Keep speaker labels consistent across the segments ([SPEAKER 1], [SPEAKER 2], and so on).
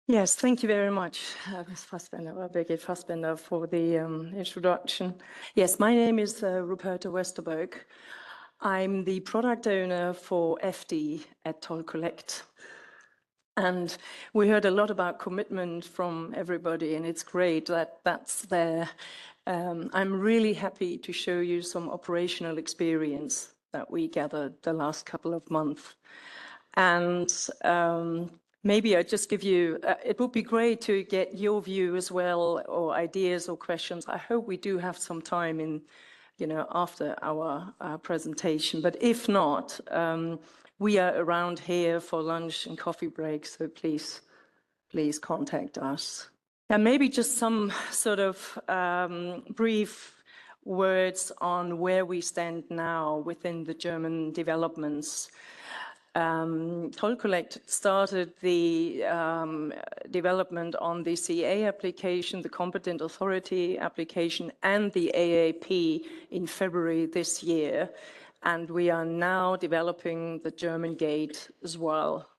[SPEAKER 1] Yes, thank you very much, Ms. Fassbender, or Birgit Fassbender, for the introduction. Yes, my name is Ruperta Westerberg. I'm the product owner for FD at Toll Collect. And we heard a lot about commitment from everybody, and it's great that that's there. I'm really happy to show you some operational experience that we gathered the last couple of months. And maybe I just give you, it would be great to get your view as well, or ideas or questions. I hope we do have some time in, after our presentation. But if not, we are around here for lunch and coffee breaks, so please contact us. And maybe just some sort of brief words on where we stand now within the German developments. Toll Collect started the development on the CA application, the Competent Authority application, and the AAP in February this year. And we are now developing the German gate as well.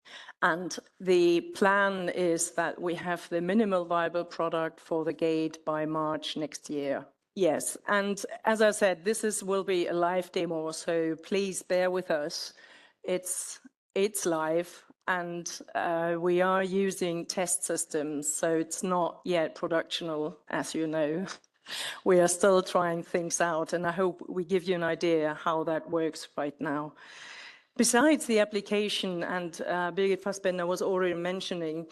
[SPEAKER 1] And the plan is that we have the minimal viable product for the gate by March next year. Yes, and as I said, this will be a live demo, so please bear with us. It's live, and we are using test systems, so it's not yet productional, as you know. We are still trying things out, and I hope we give you an idea how that works right now. Besides the application, and Birgit Fassbender was already mentioning,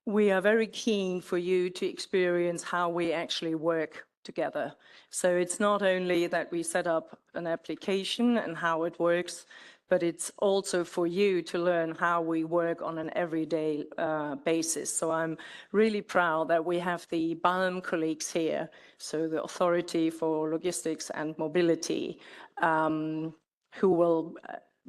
[SPEAKER 1] we are very keen for you to experience how we actually work together. So it's not only that we set up an application and how it works, but it's also for you to learn how we work on an everyday basis. So I'm really proud that we have the BALM colleagues here, so the Authority for Logistics and Mobility, who will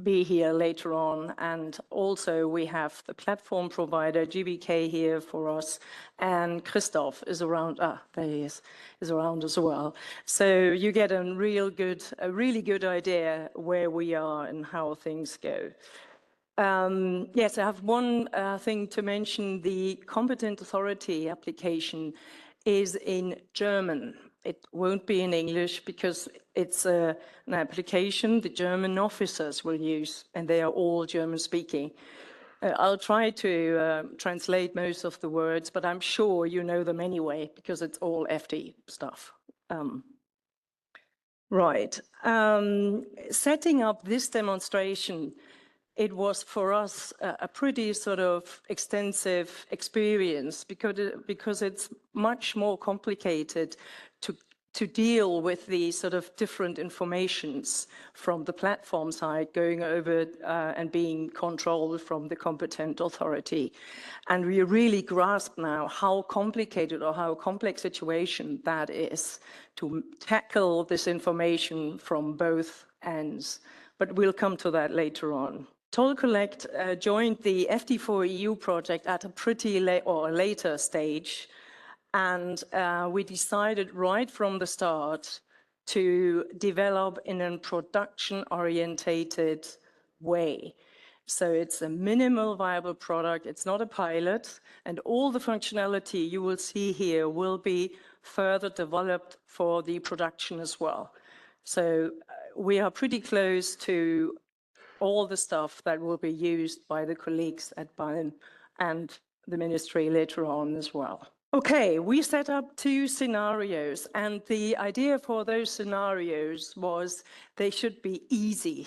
[SPEAKER 1] be here later on. And also we have the platform provider GBK here for us, and Christoph is around, there he is around as well. So you get a really good idea where we are and how things go. Yes, I have one thing to mention. The Competent Authority application is in German. It won't be in English because it's an application the German officers will use, and they are all German speaking. I'll try to translate most of the words, but I'm sure you know them anyway because it's all FD stuff. Right. Setting up this demonstration, it was for us a pretty sort of extensive experience because it's much more complicated to deal with the sort of different informations from the platform side going over and being controlled from the competent authority. And we really grasp now how complicated or how complex situation that is to tackle this information from both ends. But we'll come to that later on. Toll Collect joined the FD4EU project at a pretty later stage, and we decided right from the start to develop in a production-orientated way. So it's a minimal viable product, it's not a pilot, and all the functionality you will see here will be further developed for the production as well. So we are pretty close to all the stuff that will be used by the colleagues at BALM and the ministry later on as well. Okay, we set up 2 scenarios, and the idea for those scenarios was they should be easy.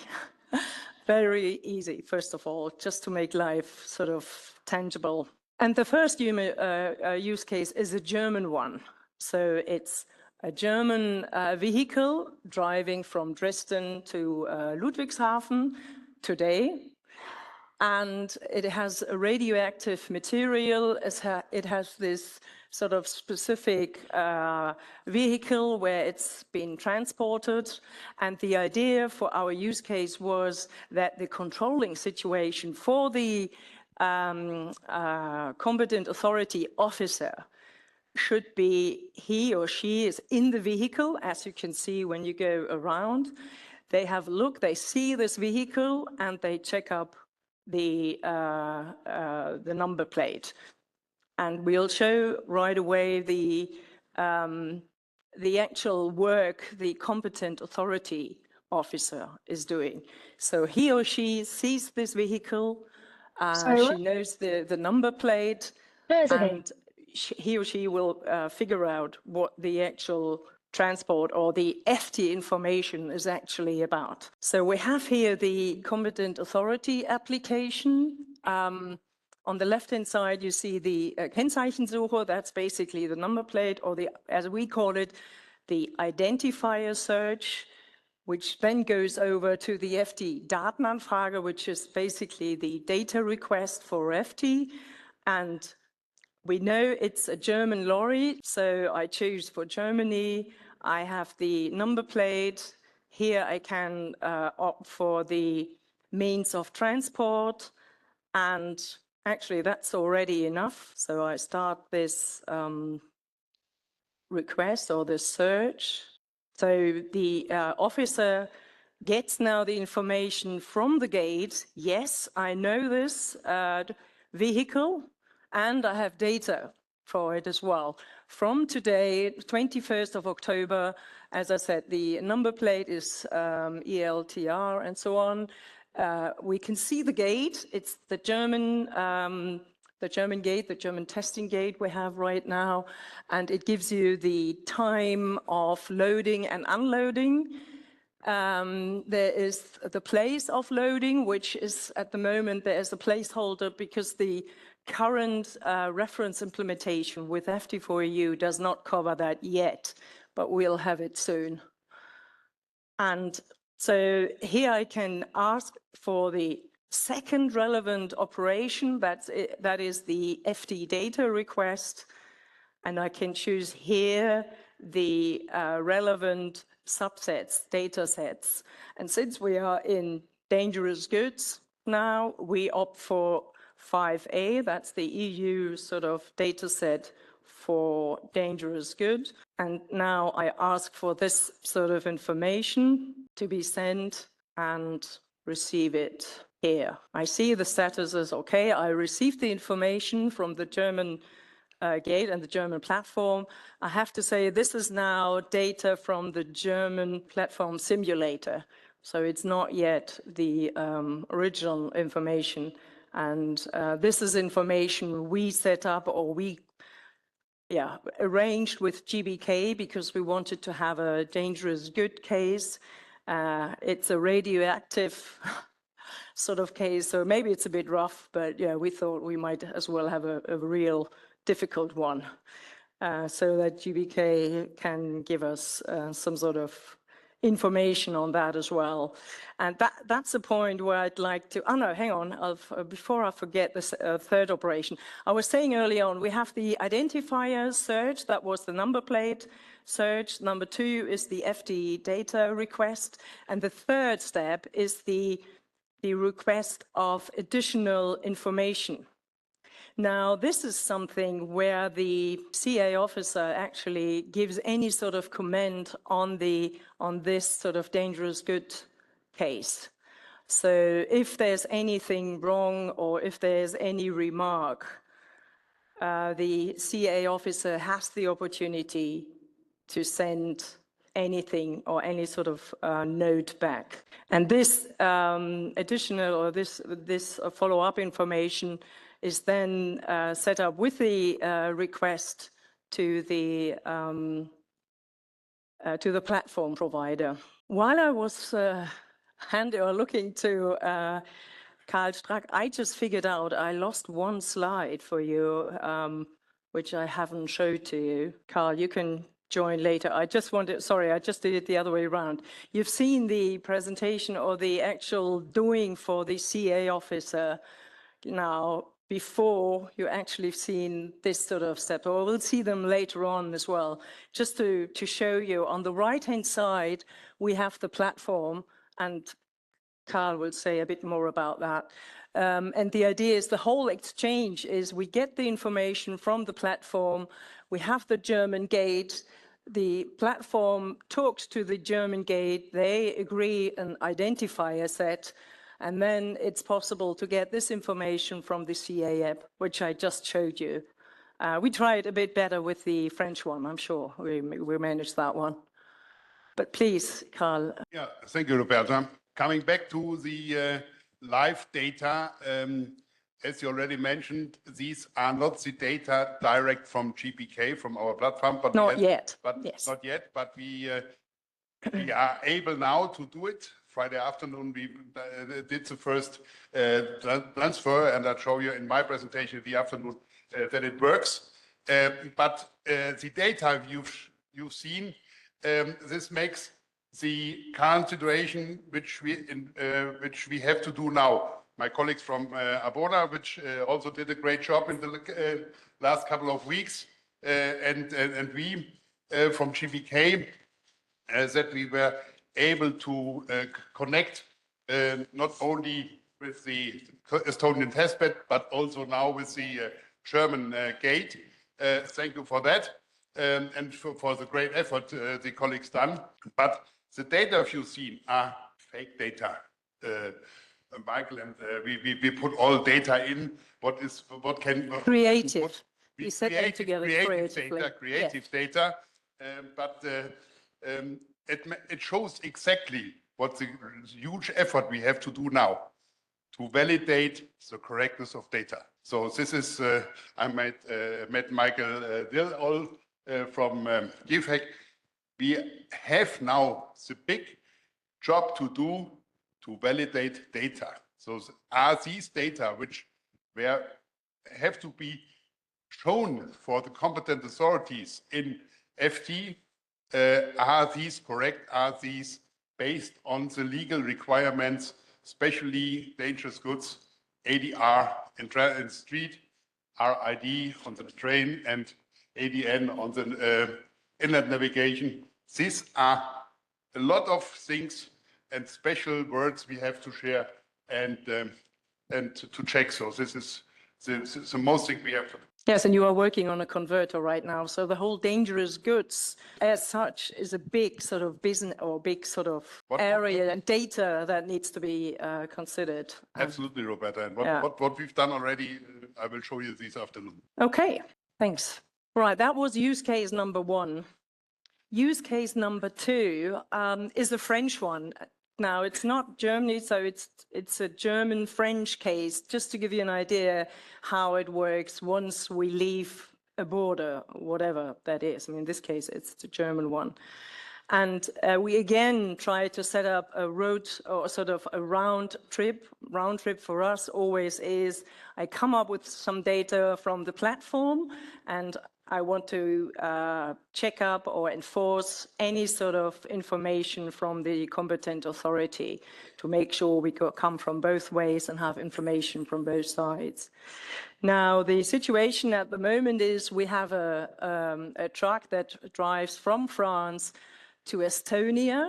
[SPEAKER 1] Very easy, first of all, just to make life sort of tangible. And the first use case is a German one. So it's a German vehicle driving from Dresden to Ludwigshafen today. And it has a radioactive material. It has this sort of specific vehicle where it's been transported. And the idea for our use case was that the controlling situation for the competent authority officer should be he or she is in the vehicle, as you can see when you go around. They have a look, they see this vehicle, and they check up the number plate. And we'll show right away the actual work the competent authority officer is doing. So he or she sees this vehicle, she knows the number plate, and he or she will figure out what the actual transport or the FT information is actually about. So we have here the competent authority application. On the left-hand side, you see the Kennzeichensuche. That's basically the number plate, or the, as we call it, the identifier search, which then goes over to the FT Datenanfrage, which is basically the data request for FT. And we know it's a German lorry, so I choose for Germany. I have the number plate. Here I can opt for the means of transport, and actually that's already enough. So I start this request or this search. So the officer gets now the information from the gate. Yes, I know this vehicle, and I have data for it as well. From today, 21st of October, as I said, the number plate is ELTR and so on. We can see the gate. It's the German gate, the German testing gate we have right now, and it gives you the time of loading and unloading. There is the place of loading, which is at the moment there is a placeholder because the current reference implementation with FT4EU does not cover that yet, but we'll have it soon. And so here I can ask for the second relevant operation, that is the FT data request, and I can choose here the relevant subsets, data sets. And since we are in dangerous goods now, we opt for 5A, that's the EU sort of data set for dangerous goods. And now I ask for this sort of information to be sent and receive it here. I see the status is okay. I received the information from the German gate and the German platform. I have to say this is now data from the German platform simulator. So it's not yet the original information. And this is information we set up or we arranged with GBK because we wanted to have a dangerous good case. It's a radioactive sort of case, so maybe it's a bit rough, but yeah, we thought we might as well have a real difficult one, so that GBK can give us some sort of information on that as well. And that's a point where I'd like to, oh no, hang on, before I forget this third operation. I was saying early on, we have the identifier search, that was the number plate search. Number 2 is the FT data request. And the third step is the request of additional information. Now, this is something where the CA officer actually gives any sort of comment on this sort of dangerous good case. So if there's anything wrong or if there's any remark, the CA officer has the opportunity to send anything or any sort of note back. And this additional or this follow-up information is then set up with the request to the platform provider. While I was looking to Karl Strack, I just figured out I lost one slide for you, which I haven't showed to you. Karl, you can join later. I just did it the other way around. You've seen the presentation or the actual doing for the CA officer now before you actually seen this sort of step, or we'll see them later on as well. Just to show you, on the right-hand side, we have the platform, and Karl will say a bit more about that. And the idea is the whole exchange is we get the information from the platform, we have the German gate, the platform talks to the German gate, they agree an identifier set, and then it's possible to get this information from the CA app, which I just showed you. We tried a bit better with the French one, I'm sure. We managed that one. But please, Carl.
[SPEAKER 2] Yeah, thank you, Roberta. Coming back to the live data, as you already mentioned, these are not the data direct from GPK, from our platform. But
[SPEAKER 1] not yet.
[SPEAKER 2] Yes. Not yet, but we are able now to do it. Friday afternoon, we did the first transfer, and I'll show you in my presentation in the afternoon that it works. But the data you've seen, this makes the current situation which we have to do now. My colleagues from Abona, which also did a great job in the last couple of weeks, and we from GPK, that we were able to connect not only with the Estonian testbed, but also now with the German gate. Thank you for that, and for the great effort the colleagues done. But the data you've seen are fake data, Michael, and we put all data in. What can
[SPEAKER 1] creative?
[SPEAKER 2] We
[SPEAKER 1] set them together
[SPEAKER 2] creative data, but it shows exactly what the huge effort we have to do now to validate the correctness of data. So this is, I met Michael Dill from GIFHAC. We have now the big job to do to validate data. So are these data which have to be shown for the competent authorities in FT, are these correct? Are these based on the legal requirements, especially dangerous goods, ADR in street, RID on the train, and ADN on the inlet navigation? These are a lot of things and special words we have to share and to check. So this is the most thing we have to do.
[SPEAKER 1] Yes, and you are working on a converter right now. So the whole dangerous goods as such is a big sort of business or big sort of area and data that needs to be considered.
[SPEAKER 2] Absolutely, Roberta. And what we've done already, I will show you this afternoon.
[SPEAKER 1] Okay, thanks. Right, that was use case number 1. Use case number 2 is the French one. Now, it's not Germany, so it's a German-French case, just to give you an idea how it works once we leave a border, whatever that is. I mean, in this case, it's the German one. And we again try to set up a road or sort of a round trip. Round trip for us always is, I come up with some data from the platform and I want to check up or enforce any sort of information from the competent authority to make sure we come from both ways and have information from both sides. Now, the situation at the moment is we have a truck that drives from France to Estonia.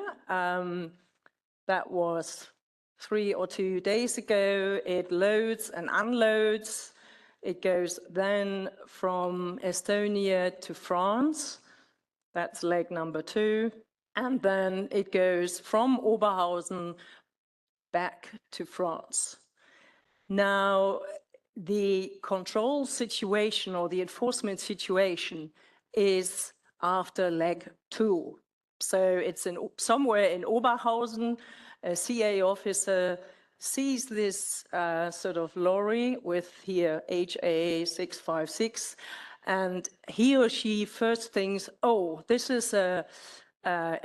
[SPEAKER 1] That was 3 or 2 days ago. It loads and unloads. It goes then from Estonia to France. That's leg number 2. And then it goes from Oberhausen back to France. Now, the control situation or the enforcement situation is after leg 2. So it's somewhere in Oberhausen, a CA officer sees this sort of lorry with here HA 656, and he or she first thinks, oh, this is a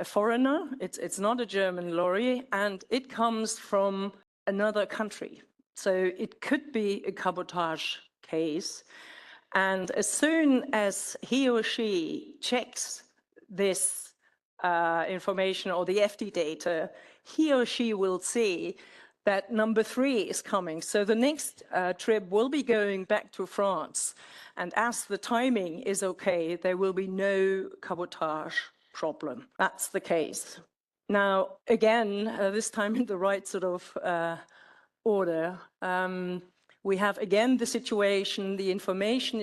[SPEAKER 1] foreigner, it's not a German lorry, and it comes from another country. So it could be a cabotage case. And as soon as he or she checks this information or the FD data, he or she will see that number 3 is coming. So the next trip will be going back to France. And as the timing is okay, there will be no cabotage problem. That's the case. Now, again, this time in the right sort of order. We have again the situation, the information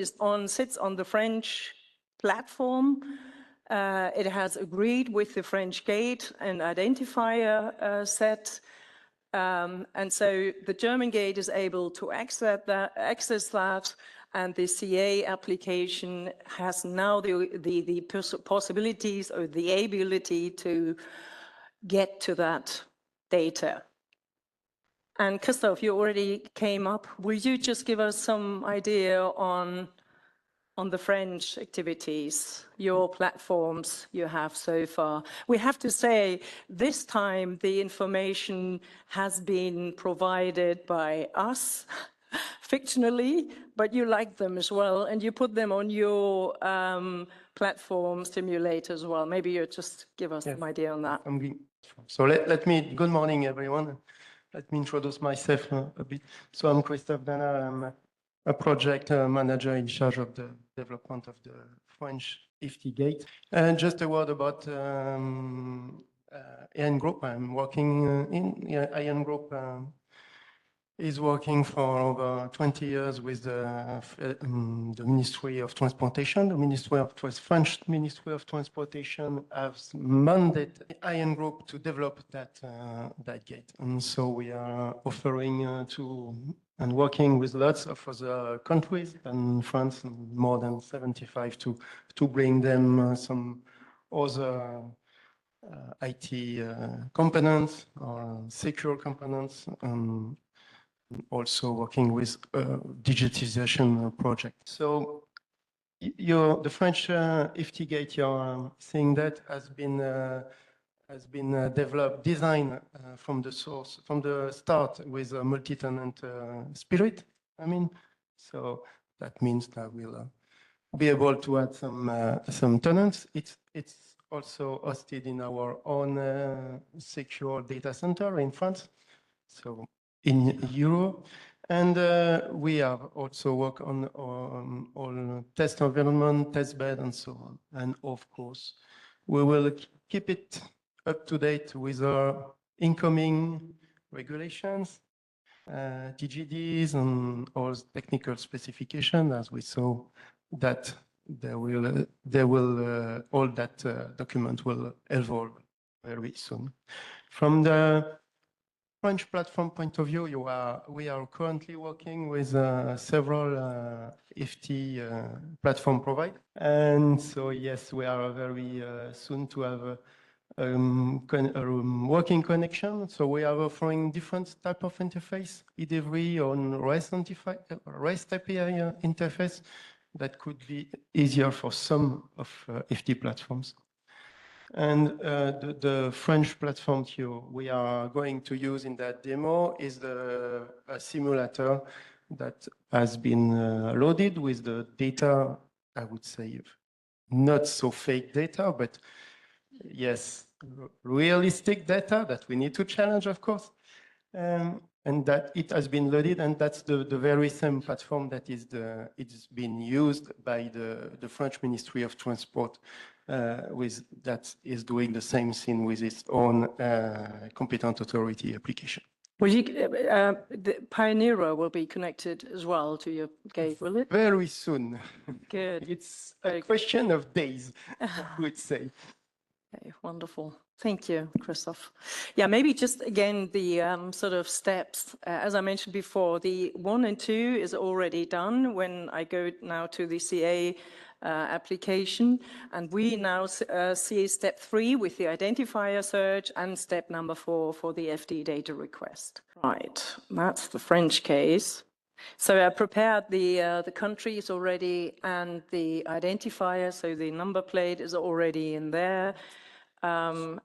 [SPEAKER 1] sits on the French platform. It has agreed with the French gate and identifier set. And so the German gate is able to access that And the CA application has now the possibilities or the ability to get to that data. And Christoph, you already came up. Will you just give us some idea on the French activities, your platforms you have so far? We have to say, this time the information has been provided by us, fictionally, but you like them as well, and you put them on your platform Stimulate as well. Maybe you just give us some idea on that.
[SPEAKER 3] So good morning, everyone. Let me introduce myself a bit. So I'm Christophe Dana. I'm a project manager in charge of the development of the French eFTI gate. And just a word about Ian Group. I'm working in Ian Group. Is working for over 20 years with the Ministry of Transportation. The French Ministry of Transportation has mandated Ian Group to develop that gate. And so we are offering and working with lots of other countries and France, more than 75, to bring them some other IT components or secure components. Also working with digitization project. So the French eFTI gate you're seeing that has been developed, designed from the start with a multi-tenant spirit. So that means that we'll be able to add some tenants. It's also hosted in our own secure data center in France. So in Europe, and we have also worked on all test environment, test bed, and so on. And of course, we will keep it up to date with our incoming regulations, TGDs, and all technical specifications, as we saw that all that document will evolve very soon. From the French platform point of view, we are currently working with several eFTI platform providers. And so, yes, we are very soon to have a working connection. So we are offering different type of interface, EDV on REST API interface that could be easier for some of eFTI platforms. And the French platform we are going to use in that demo is a simulator that has been loaded with the data, I would say, not so fake data, but yes, realistic data that we need to challenge, of course. And that it has been loaded, and that's the very same platform that it's been used by the French Ministry of Transport, that is doing the same thing with its own competent authority application.
[SPEAKER 1] The Pioneer will be connected as well to your gate, will it?
[SPEAKER 3] Very soon.
[SPEAKER 1] Good.
[SPEAKER 3] It's a question of days, I would say.
[SPEAKER 1] Okay, wonderful. Thank you, Christoph. Yeah, maybe just again the sort of steps. As I mentioned before, the 1 and 2 is already done when I go now to the CA application. And we now see step 3 with the identifier search and step number 4 for the FD data request. Right, that's the French case. So I prepared the countries already and the identifier, so the number plate is already in there. And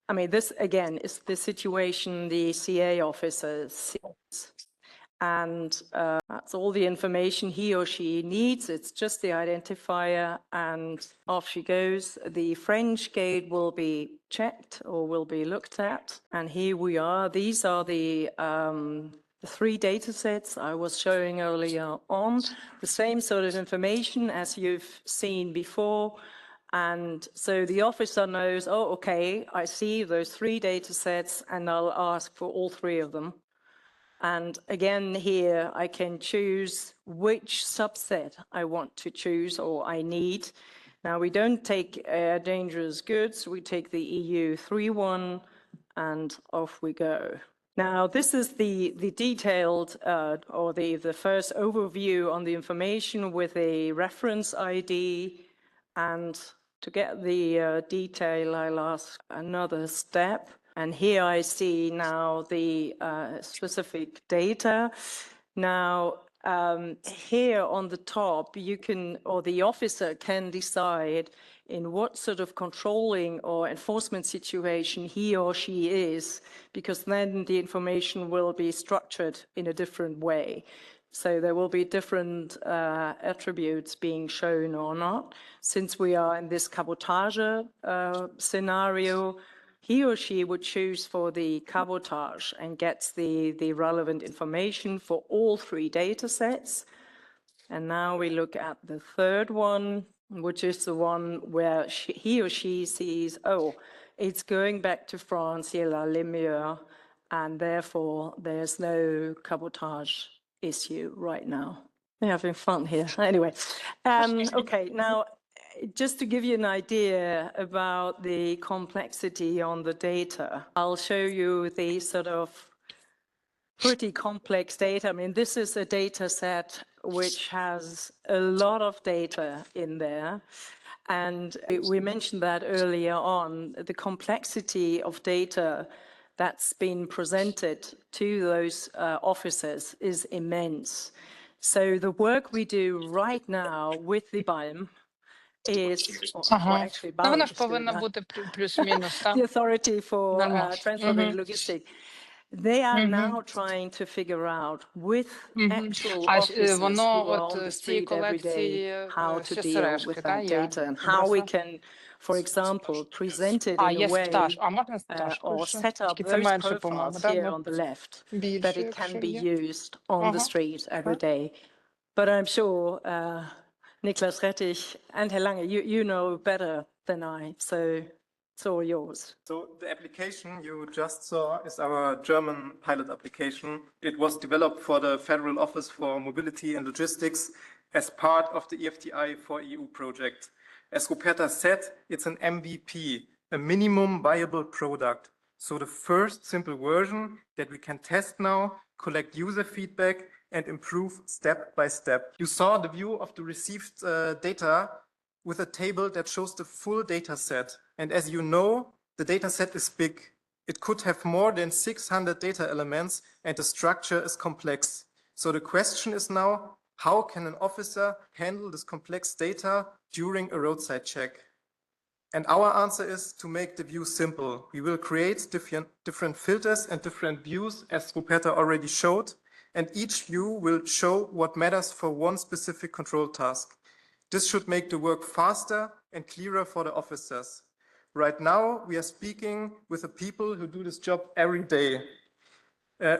[SPEAKER 1] I mean, this again is the situation the CA officer sees. And that's all the information he or she needs. It's just the identifier, and off she goes. The French gate will be checked or will be looked at. And here we are. These are the 3 data sets I was showing earlier on. The same sort of information as you've seen before. And so the officer knows, oh, okay, I see those 3 data sets, and I'll ask for all 3 of them. And again, here I can choose which subset I want to choose or I need. Now, we don't take dangerous goods. We take the EU 3.1 and off we go. Now, this is the detailed or the first overview on the information with a reference ID. And to get the detail, I'll ask another step. And here I see now the specific data. Now, here on the top, you can, or the officer can decide in what sort of controlling or enforcement situation he or she is, because then the information will be structured in a different way. So there will be different attributes being shown or not. Since we are in this cabotage scenario, he or she would choose for the cabotage and gets the relevant information for all three data sets. And now we look at the third one, which is the one where he or she sees, oh, it's going back to France, la Lemure, and therefore there's no cabotage issue right now. We're having fun here. Anyway, okay, now just to give you an idea about the complexity on the data, I'll show you the sort of pretty complex data. I mean, this is a data set which has a lot of data in there. And we mentioned that earlier on, the complexity of data that's been presented to those officers is immense. So the work we do right now with the BALM is, or actually BALM,
[SPEAKER 4] Вона ж повинна бути плюс-мінус, так?
[SPEAKER 1] the Authority for
[SPEAKER 4] Нормально.
[SPEAKER 1] Transport and Logistics. They are now trying to figure out with actual officers who are on the street every day how to deal with that data and how we can, for example, present it in a way or set up those profiles here on the left that it can be used on the street every day. But I'm sure Niklas Rettich and Herr Lange, you know better than I, so it's all yours.
[SPEAKER 3] So the application you just saw is our German pilot application. It was developed for the Federal Office for Mobility and Logistics as part of the eFTI for EU project. As Ruperta said, it's an MVP, a minimum viable product. So the first simple version that we can test now, collect user feedback, and improve step by step. You saw the view of the received data with a table that shows the full data set. And as you know, the data set is big. It could have more than 600 data elements and the structure is complex. So the question is now, how can an officer handle this complex data during a roadside check? And our answer is to make the view simple. We will create different filters and different views, as Ruperta already showed, and each view will show what matters for one specific control task. This should make the work faster and clearer for the officers. Right now, we are speaking with the people who do this job every day.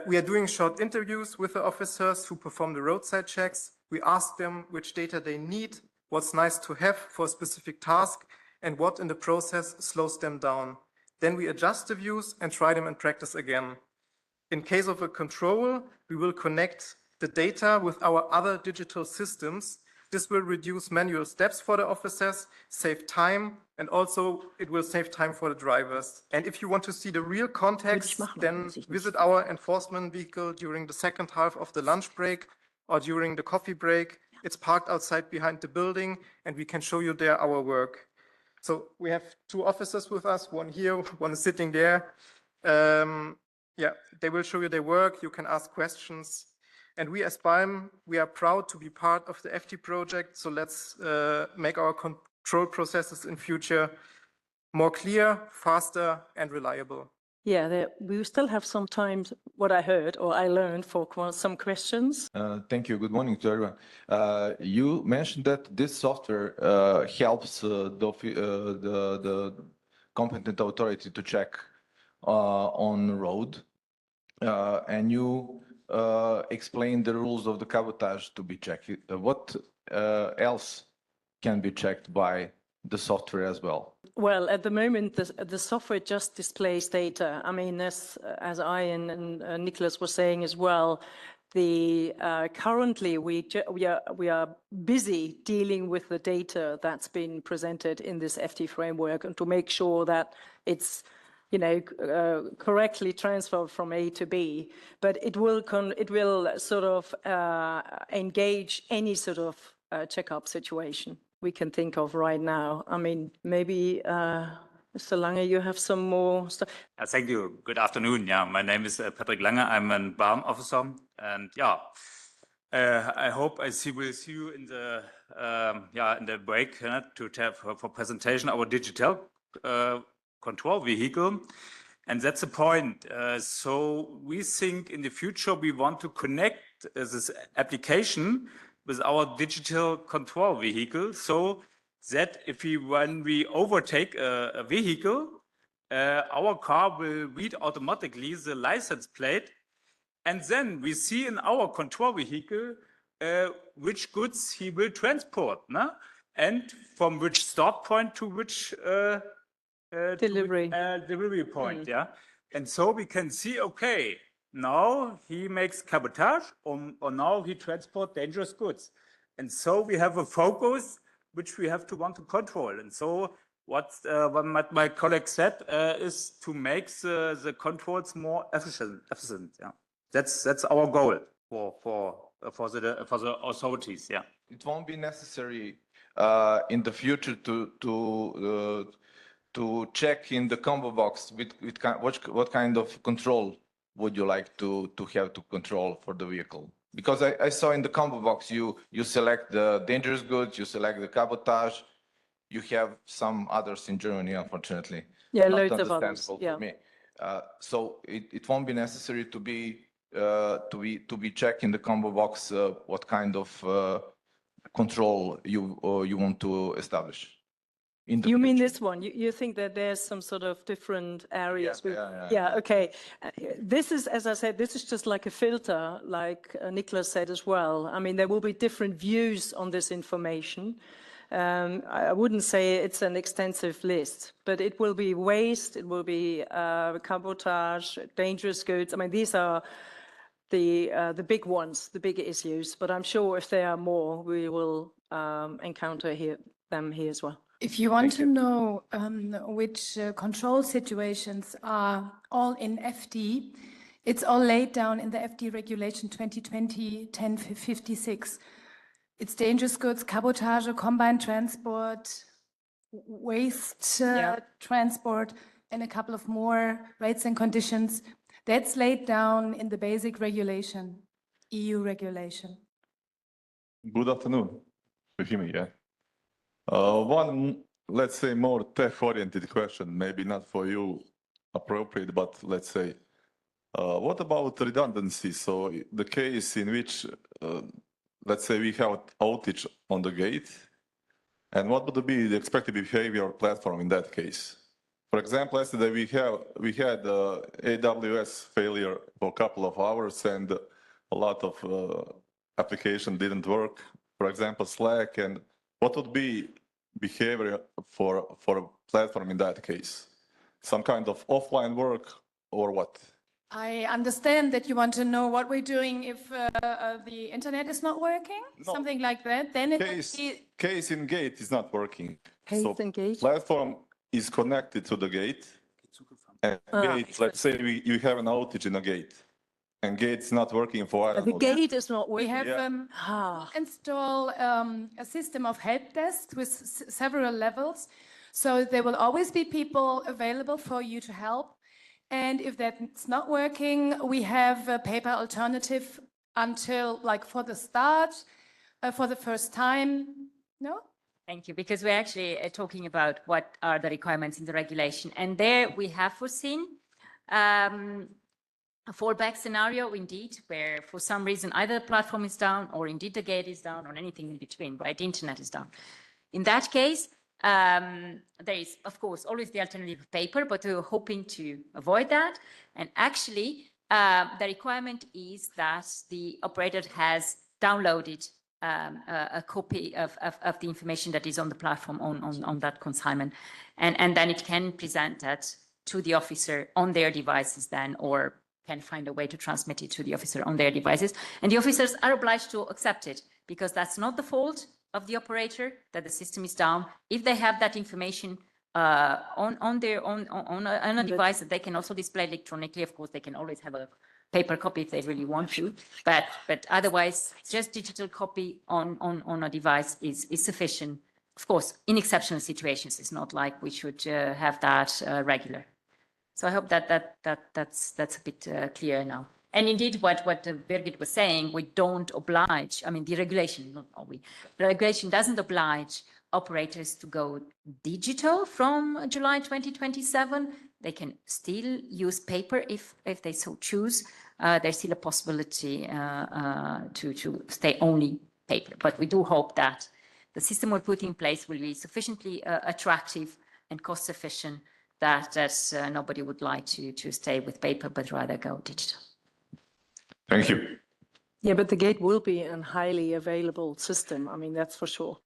[SPEAKER 3] We are doing short interviews with the officers who perform the roadside checks. We ask them which data they need, what's nice to have for a specific task, and what in the process slows them down. Then we adjust the views and try them in practice again. In case of a control, we will connect the data with our other digital systems. This will reduce manual steps for the officers, save time, and also it will save time for the drivers. And if you want to see the real context, then visit our enforcement vehicle during the second half of the lunch break or during the coffee break. It's parked outside behind the building, and we can show you there our work. So we have two officers with us, one here, one is sitting there. Yeah, they will show you their work. You can ask questions. And we as BALM, we are proud to be part of the FT project. So let's make our control processes in future more clear, faster, and reliable.
[SPEAKER 1] Yeah, we still have some time, what I heard or I learned, for some questions.
[SPEAKER 5] Thank you. Good morning to everyone. You mentioned that this software helps the competent authority to check on the road, and you explained the rules of the cabotage to be checked. What else can be checked by the software as well?
[SPEAKER 1] Well, at the moment, the software just displays data. I mean, as I and Nicholas were saying as well, currently we are busy dealing with the data that's been presented in this FT framework and to make sure that it's correctly transfer from A to B, but it will sort of engage any sort of checkup situation we can think of right now. I mean, maybe Mr. Lange, you have some more stuff.
[SPEAKER 6] Thank you. Good afternoon. Yeah, my name is Patrick Lange. I'm a BALM officer, and yeah, I hope will see you in the break to have for presentation our digital control vehicle, and that's the point. So we think in the future we want to connect this application with our digital control vehicle, so that when we overtake a vehicle, our car will read automatically the license plate, and then we see in our control vehicle which goods he will transport, and from which start point to which delivery point. Yeah, and so we can see, okay, now he makes cabotage, or now he transports dangerous goods, and so we have a focus which we have to want to control. And so what my colleague said is to make the controls more efficient. Yeah, that's our goal for the authorities. Yeah,
[SPEAKER 5] it won't be necessary in the future to check in the combo box what kind of control would you like to have to control for the vehicle? Because I saw in the combo box you select the dangerous goods, you select the cabotage, you have some others in Germany, unfortunately.
[SPEAKER 1] Yeah,
[SPEAKER 5] Not
[SPEAKER 1] loads of others.
[SPEAKER 5] for me. So it won't be necessary to be checking the combo box what kind of control you want to establish.
[SPEAKER 1] You mean this one? You think that there's some sort of different areas? Yeah, okay. This is, as I said, this is just like a filter, like Nicholas said as well. I mean, there will be different views on this information. I wouldn't say it's an extensive list, but it will be waste, it will be cabotage, dangerous goods. I mean, these are the big ones, the big issues, but I'm sure if there are more, we will encounter them here as well.
[SPEAKER 7] If you want to know which control situations are all in FD, it's all laid down in the FD regulation 2020-1056. It's dangerous goods, cabotage, combined transport, waste transport, and a couple of more rights and conditions. That's laid down in the basic regulation, EU regulation.
[SPEAKER 8] Good afternoon. You hear me, yeah? One, let's say, more tech-oriented question, maybe not for you appropriate, but let's say, what about redundancy? So the case in which, let's say we have outage on the gate, and what would be the expected behavior platform in that case? For example, yesterday we had AWS failure for a couple of hours, and a lot of application didn't work. For example, Slack, and what would be behavior for a platform in that case? Some kind of offline work or what?
[SPEAKER 7] I understand that you want to know what we're doing if the internet is not working, something like that. Then
[SPEAKER 8] case in gate is not working.
[SPEAKER 1] Case in gate?
[SPEAKER 8] Platform is connected to the gate, and gate, let's say you have an outage in a gate, and gate's not working for
[SPEAKER 1] the gate is not working.
[SPEAKER 7] We have install a system of help desks with several levels, so there will always be people available for you to help. And if that's not working, we have a paper alternative until, like, for the start, for the first time. No?
[SPEAKER 9] Thank you, because we're actually talking about what are the requirements in the regulation. And there we have foreseen a fallback scenario, indeed, where for some reason either the platform is down or indeed the gate is down or anything in between, right? The internet is down. In that case, there is, of course, always the alternative of paper, but we're hoping to avoid that. And actually, the requirement is that the operator has downloaded a copy of the information that is on the platform on that consignment. And then it can present that to the officer on their devices then, or can find a way to transmit it to the officer on their devices. And the officers are obliged to accept it, because that's not the fault of the operator that the system is down. If they have that information on their on a device that they can also display electronically. Of course, they can always have a paper copy if they really want to, but otherwise, just digital copy on a device is sufficient. Of course, in exceptional situations, it's not like we should have that regular. So I hope that's a bit clear now. And indeed, what Birgit was saying, we don't oblige. I mean, the regulation, not we. The regulation doesn't oblige operators to go digital from July 2027. They can still use paper if they so choose. There's still a possibility to stay only paper. But we do hope that the system we put in place will be sufficiently attractive and cost efficient that nobody would like to stay with paper, but rather go digital.
[SPEAKER 8] Thank you.
[SPEAKER 1] Yeah, but the gate will be a highly available system. I mean, that's for sure.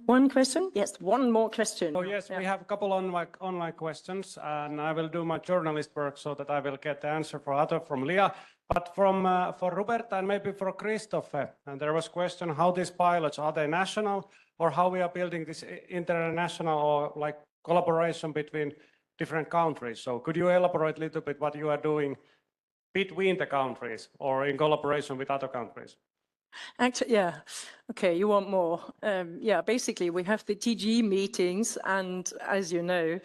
[SPEAKER 1] One question? Yes, one more question.
[SPEAKER 10] Oh, yes, we have a couple online questions, and I will do my journalist work so that I will get the answer from Leah. But for Roberta and maybe for Christophe, and there was a question, how these pilots, are they national or how we are building this international or like collaboration between different countries? So could you elaborate a little bit what you are doing between the countries or in collaboration with other countries?
[SPEAKER 1] Actually, yeah. Okay, you want more. Yeah, basically, we have the TG meetings, and as you know,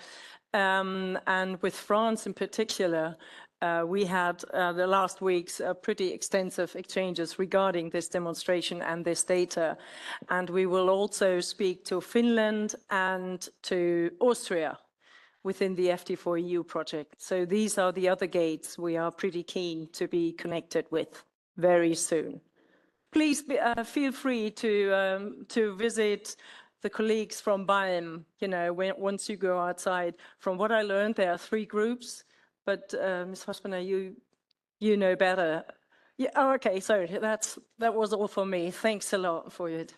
[SPEAKER 1] and with France in particular, we had the last weeks pretty extensive exchanges regarding this demonstration and this data. And we will also speak to Finland and to Austria within the FT4EU project. So these are the other gates we are pretty keen to be connected with very soon. Please feel free to visit the colleagues from BALM, you know, once you go outside. From what I learned, there are 3 groups, but Ms. Hospiner, you know better. Yeah, oh, okay, sorry, that was all for me. Thanks a lot for it.